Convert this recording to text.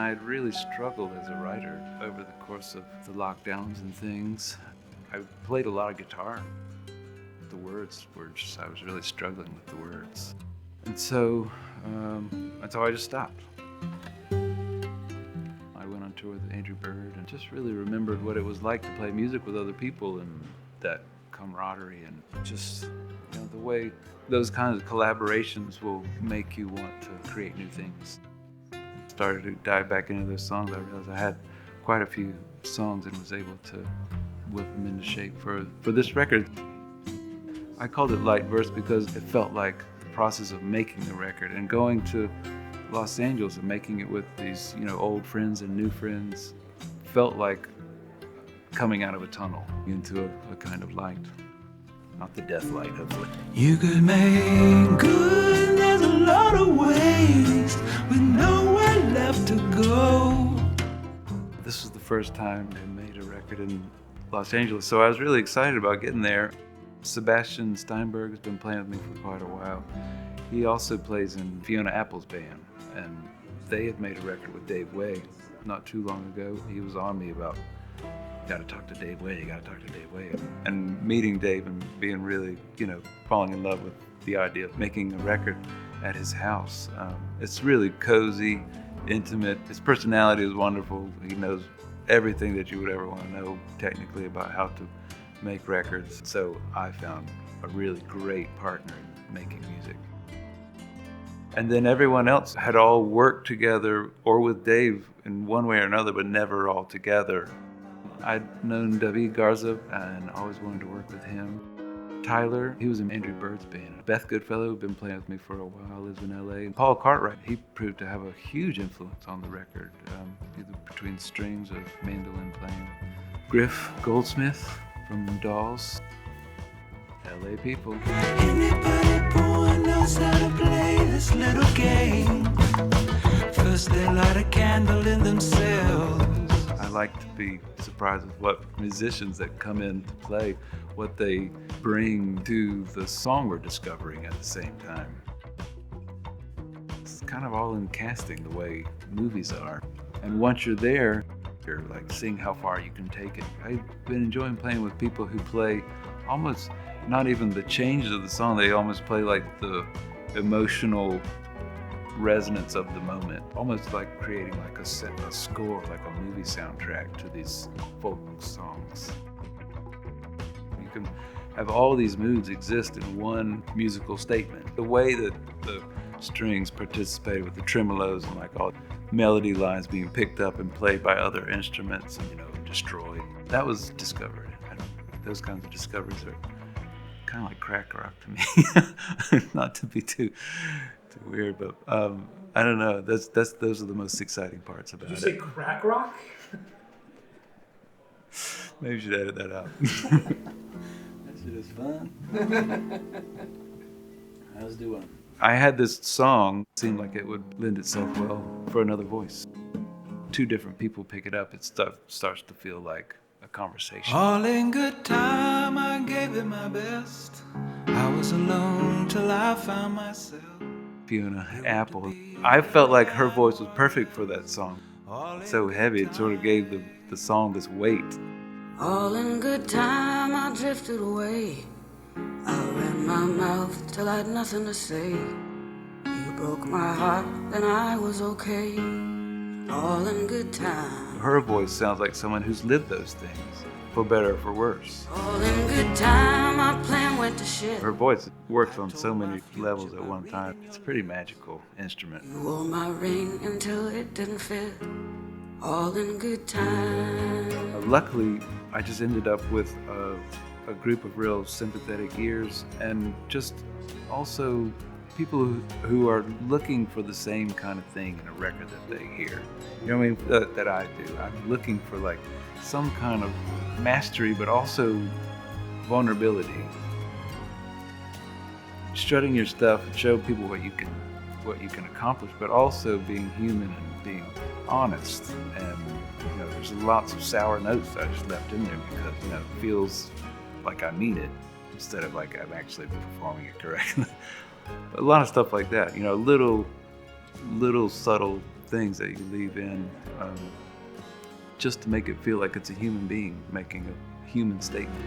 I had really struggled as a writer over the course of the lockdowns and things. I played a lot of guitar. The words were just, I was really struggling with the words. And so I just stopped. I went on tour with Andrew Bird and just really remembered what it was like to play music with other people and that camaraderie and just the way those kinds of collaborations will make you want to create new things. Started to dive back into those songs. I realized I had quite a few songs and was able to whip them into shape for this record. I called it light verse because it felt like the process of making the record and going to Los Angeles and making it with these old friends and new friends felt like coming out of a tunnel into a kind of light. Not the death light, hopefully. You could make good, there's a lot of ways, with nowhere left to go. This was the first time I made a record in Los Angeles, so I was really excited about getting there. Sebastian Steinberg has been playing with me for quite a while. He also plays in Fiona Apple's band, and they had made a record with Dave Way not too long ago. He was on me about, you gotta talk to Dave Way. And meeting Dave and being really, falling in love with the idea of making a record at his house. It's really cozy, intimate. His personality is wonderful. He knows everything that you would ever want to know technically about how to make records. So I found a really great partner in making music. And then everyone else had all worked together or with Dave in one way or another, but never all together. I'd known David Garza and always wanted to work with him. Tyler, he was in Andrew Bird's band. Beth Goodfellow, been playing with me for a while, lives in LA. And Paul Cartwright, he proved to have a huge influence on the record, either between strings or mandolin playing. Goldsmith from Dolls. LA people. Anybody born knows how to play this little game. First they light a candle in themselves. I like to be surprised with what musicians that come in to play, what they bring to the song we're discovering at the same time. It's kind of all in casting the way movies are. And once you're there, you're like seeing how far you can take it. I've been enjoying playing with people who play almost not even the changes of the song, they almost play like the emotional resonance of the moment, almost like creating like a score, like a movie soundtrack to these folk songs. You can have all these moods exist in one musical statement. The way that the strings participate with the tremolos and like all melody lines being picked up and played by other instruments and destroyed. That was discovered. Those kinds of discoveries are kind of like crack rock to me. Not to be too weird, but I don't know. Those are the most exciting parts about it. Did you say crack rock? Maybe you should edit that out. That shit is fun. How's it doing? I had this song, seemed like it would lend itself well for another voice. Two different people pick it up, it starts to feel like a conversation. All in good time, I gave it my best. I was alone till I found myself. Fiona Apple. I felt like her voice was perfect for that song. It's so heavy, it sort of gave the song this weight. All in good time, I drifted away. I ran my mouth till I had nothing to say. You broke my heart, then I was okay. All in good time. Her voice sounds like someone who's lived those things, for better or for worse. All in good time, our plan went to shit. Her voice works on so many levels at one time. It's a pretty magical instrument. You wore my ring until it didn't fit. All in good time. Luckily, I just ended up with a group of real sympathetic ears and just also people who are looking for the same kind of thing in a record that they hear. You know what I mean? That I do. I'm looking for like some kind of mastery, but also vulnerability. Strutting your stuff and show people what you can accomplish, but also being human and being honest. And there's lots of sour notes that I just left in there because it feels like I mean it instead of like I'm actually performing it correctly. A lot of stuff like that, little subtle things that you leave in just to make it feel like it's a human being making a human statement.